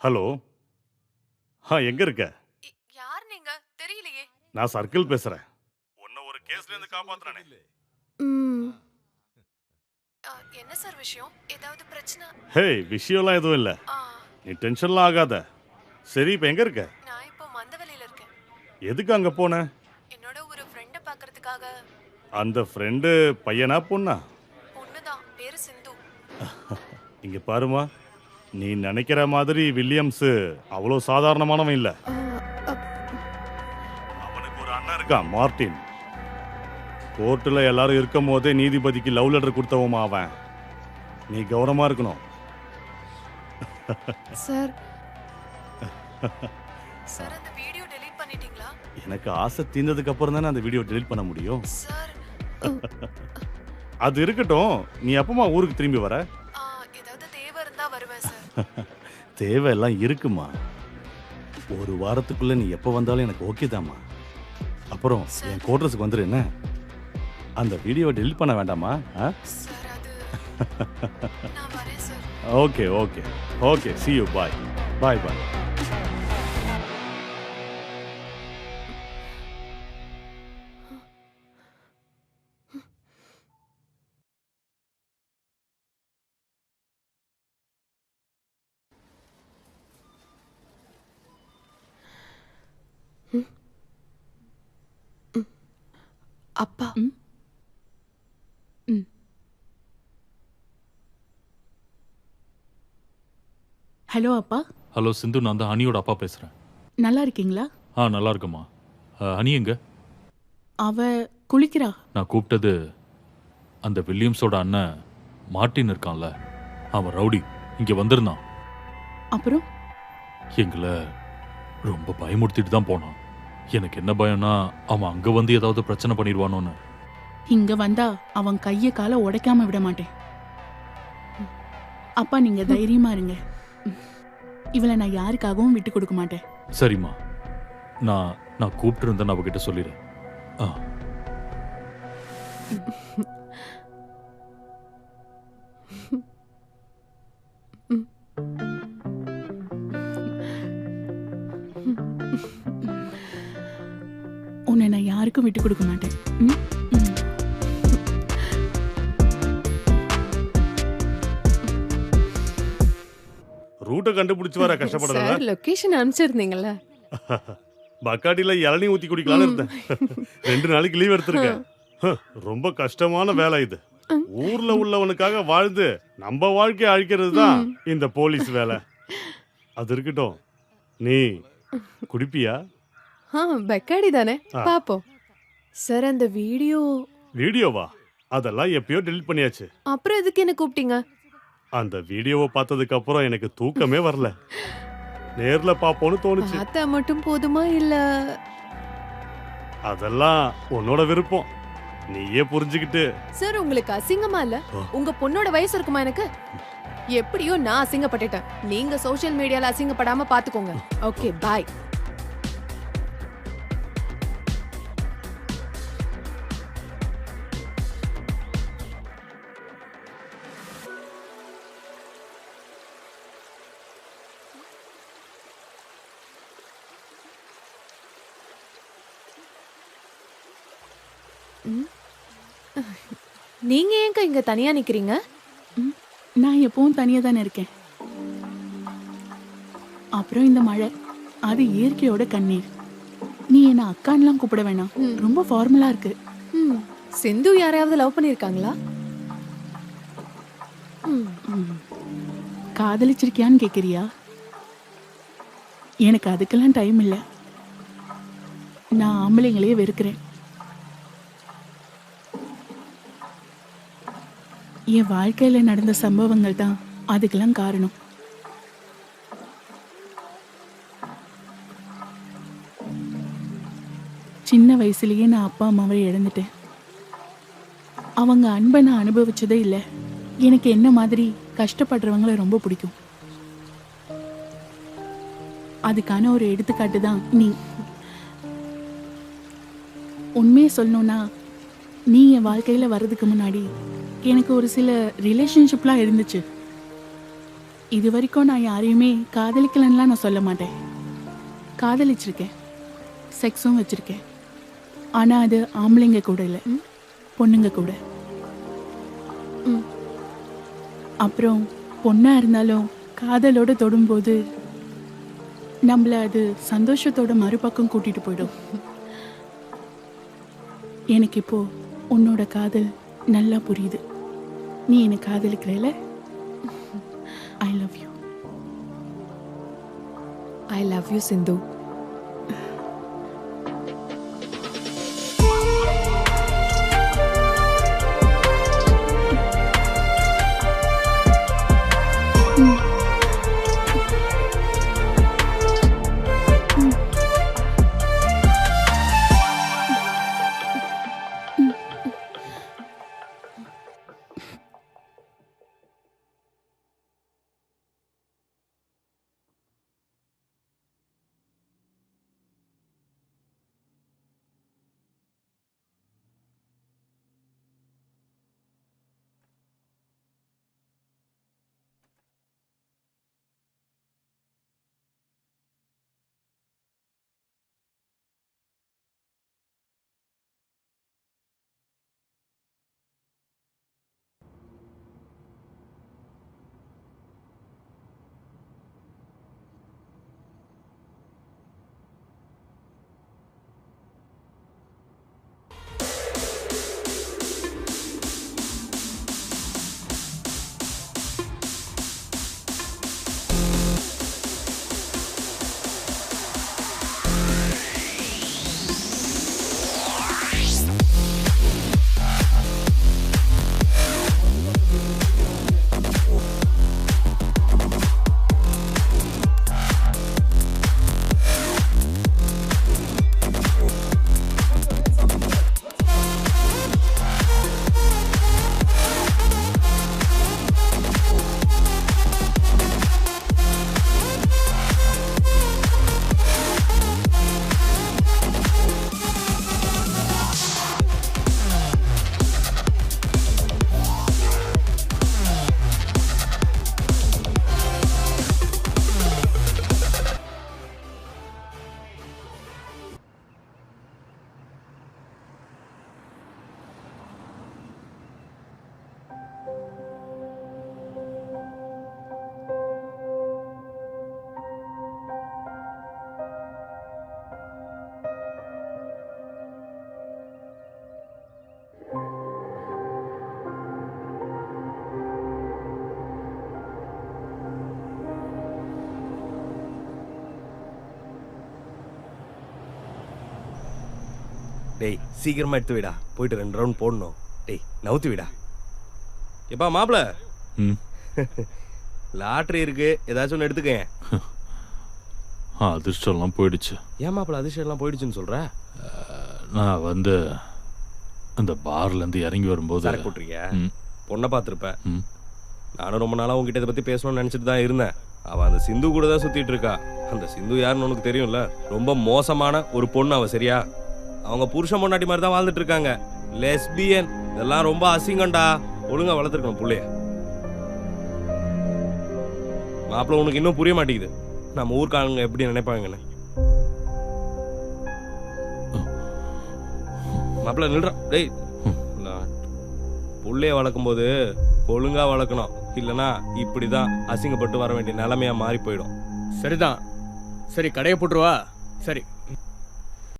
Hello. எங்க இருக்க? யார் நீங்க? தெரியலையே. நான் சர்க்கிள் பேசுறேன். உன்னை ஒரு கேஸ்ல இருந்து காப்பாத்துறானே. ம். என்ன சார் விஷயம்? ஏதாவது பிரச்சனை? விஷயம்லாம் எதுவும் இல்ல. ஆ, நீ டென்ஷன்லாம் ஆகாத. சரி, இப்ப எங்க இருக்க? நான் இப்போ மந்தவெளியில இருக்கேன். எதுக்கு அங்க போன? என்னோட ஒரு ஃப்ரெண்ட பார்க்கறதுக்காக. அந்த ஃப்ரெண்டு பையனா பொண்ணா? பொண்ணுதான். பேரு சிந்து. இங்க பாருமா, நீ நினைக்கிற மாதிரி வில்லியம்ஸ் அவ்வளோ சாதாரணமானவன் இல்ல. அவனுக்கு ஒரு அண்ணன் இருக்கான், மார்ட்டின். கோர்ட்டில் எல்லாரும் இருக்கும் போதே நீதிபதிக்கு லவ் லெட்டர் கொடுத்தவமா அவன். நீ கௌரவமா இருக்கணும். சார். சார், அந்த வீடியோ டெலீட் பண்ணிட்டீங்களா? எனக்கு ஆசை தீர்ந்ததுக்கு அப்புறம் தானே அந்த வீடியோ டெலீட் பண்ண முடியும். சார். அது இருக்கட்டும், நீ எப்பமா ஊருக்கு திரும்பி வர? ஏதாவது தேவை இருந்தா வருவேன் சார். தேவையெல்லாம் இருக்குமா. ஒரு வாரத்துக்குள்ள நீ எப்போ வந்தாலும் எனக்கு ஓகே தாம்மா. அப்புறம் என் கோட்ரஸுக்கு வந்துரு. என்ன அந்த வீடியோவை டெலிட் பண்ண வேண்டாமா? சார், அது நான் வரேன் sir. Okay okay okay, see you, bye bye bye. அப்பா. ஹலோ அப்பா. ஹலோ சிந்து, நான் தான் ஹனியோட அப்பா பேசுகிறேன். நல்லா இருக்கீங்களா? நல்லா இருக்குமா. ஹனி எங்க? அவ குளிக்கிறா. நான் கூப்பிட்டது அந்த வில்லியம்ஸோட அண்ணன் மார்ட்டின் இருக்கான்ல, அவன் ரவுடி இங்கே வந்திருந்தான். அப்புறம் எங்களை ரொம்ப பயமுறுத்திட்டு தான் போனான். எனக்கு என்ன பயம்னா அவன் அங்கே வந்து ஏதாவது பிரச்சனை பண்ணிடுவானோன்னு. இங்க வந்தா அவன் கைய காலை உடைக்காம விட மாட்டேன். அப்பா, நீங்க தைரியமா இருங்க. இவளை நான் யாருக்காகவும் விட்டு கொடுக்க மாட்டேன். சரிம்மா, நான் நான் கூப்பிட்டு இருந்தேன், அவகிட்ட சொல்லிடு. உன்னை நான் யாருக்கும் விட்டு கொடுக்க மாட்டேன். ரூட்டை கண்டுபிடிச்சு வர கஷ்டப்படுறதா? Sir, location அனுப்பிச்சிருந்தீங்கல்ல. பக்காடியில இளநீ ஊத்தி குடிக்கலாம்னு இருந்தேன். 2 நாளைக்கு லீவ் எடுத்திருக்கேன். ரொம்ப கஷ்டமான வேலை இது. ஊர்ல உள்ளவனுக்காக வாழ்ந்து நம்ம வாழ்க்கையை அழிக்கிறது தான் இந்த போலீஸ் வேலை. அது இருக்கட்டும், நீ குடிப்பியா? பெக்காடி தானே, பாப்போம். சார், அந்த வீடியோவா? அதெல்லாம் எப்பயோ டெலிட் பண்ணியாச்சு. அப்புறம் எதுக்கு என்ன கூப்பிட்டீங்க? அந்த வீடியோவை பார்த்ததுக்கு அப்புறம் எனக்கு தூக்கமே வரல. நேர்ல பாப்போன்னு தோணுச்சு. பார்த்தா மட்டும் போதுமா இல்ல? அதெல்லாம் உன்னோட விருப்பம், நீயே புரிஞ்சுக்கிட்டு. சார், உங்களுக்கு அசிங்கமா இல்ல? உங்க பொண்ணோட வயசு இருக்குமா எனக்கு? எப்படியோ நான் அசிங்கப்பட்டுட்டேன். நீங்க சோஷியல் மீடியால அசிங்கப்படாம பாத்துக்கோங்க. ஓகே, பாய். நீங்க ஏங்க இங்க தனியா நிக்கிறீங்க? நான் எப்பவும் தனியா தானே இருக்கேன். அப்புறம் இந்த மழை, அது இயற்கையோட கண்ணீர். நீ என்ன அக்கான்லாம் கூப்பிட வேணாம், ரொம்ப ஃபார்மலா இருக்கு. சிந்து யாரையாவது லவ் பண்ணிருக்காங்களா? காதலிச்சிருக்கியான்னு கேக்குறியா? எனக்கு அதுக்கெல்லாம் டைம் இல்லை. நான் ஆம்பளைங்களையே வெறுக்கிறேன். என் வாழ்க்கையில நடந்த சம்பவங்கள் தான் அதுக்கெல்லாம் காரணம். சின்ன வயசுலயே நான் அப்பா அம்மாவை இழந்துட்டேன். அவங்க அன்பை நான் அனுபவிச்சதே இல்லை. எனக்கு என்ன மாதிரி கஷ்டப்படுறவங்கள ரொம்ப பிடிக்கும். அதுக்கான ஒரு எடுத்துக்காட்டு தான் நீ. உண்மையை சொல்லணும்னா, நீ என் வாழ்க்கையில வர்றதுக்கு முன்னாடி எனக்கு ஒரு சில ரிலேஷன்ஷிப்லாம் இருந்துச்சு. இது வரைக்கும் நான் யாரையுமே காதலிக்கலன்னுலாம் நான் சொல்ல மாட்டேன். காதலிச்சிருக்கேன், செக்ஸும் வச்சிருக்கேன். ஆனால் அது ஆம்பளைங்க கூட இல்லை, பொண்ணுங்க கூட. அப்புறம் பொண்ணாக இருந்தாலும் காதலோட தொடும்போது நம்மள அது சந்தோஷத்தோட மறுபக்கம் கூட்டிட்டு போயிடும். எனக்கு இப்போ உன்னோட காதல் நல்லா புரியுது. நீ என்னை காதலிக்கிறல? I love you. I love you Sindhu. டேய் சீக்கிரமா எடுத்து விடா, போயிட்டு 2 ரவுண்ட் போடணும். டேய் நவுத்து விடா. எப்பா மாப்பிள, லாட்ரி இருக்கு, ஏதாச்சும் ஒன்று எடுத்துக்கேன். அதிர்ஷ்டம்லாம் போயிடுச்சு. ஏன் மாப்பிள அதிர்ஷ்டம்லாம் போயிடுச்சுன்னு சொல்ற? நான் வந்து அந்த பார்லேருந்து இறங்கி வரும்போது சரக்கு போட்டிருக்கியா? பொண்ணை பார்த்துருப்ப. நானும் ரொம்ப நாளாக உங்ககிட்ட இதை பற்றி பேசணும்னு நினச்சிட்டு தான் இருந்தேன். அவள் அந்த சிந்து கூட தான் சுற்றிட்டு இருக்கா. அந்த சிந்து யாருன்னு உனக்கு தெரியும்ல, ரொம்ப மோசமான ஒரு பொண்ணு அவள். சரியா? அவங்க புருஷன் பொண்டாட்டி மாதிரி தான் வாழ்ந்துட்டு இருக்காங்க. லெஸ்பியன், இதெல்லாம் ரொம்ப அசிங்கண்டா. ஒழுங்கா வளர்த்துருக்கணும் புள்ளைய. மாப்பிள்ள உனக்கு இன்னும் புரிய மாட்டேங்குது நம்ம ஊர்க்காரங்க எப்படி நினைப்பாங்கன்னு. மாப்பிள்ள நில்றா. டேய், புள்ளைய வளர்க்கும் போது ஒழுங்கா வளர்க்கணும், இல்லைன்னா இப்படிதான் அசிங்கப்பட்டு வர வேண்டிய நிலைமையா மாறி போயிடும். சரிதான். சரி, கடையை போட்டுருவா. சரி.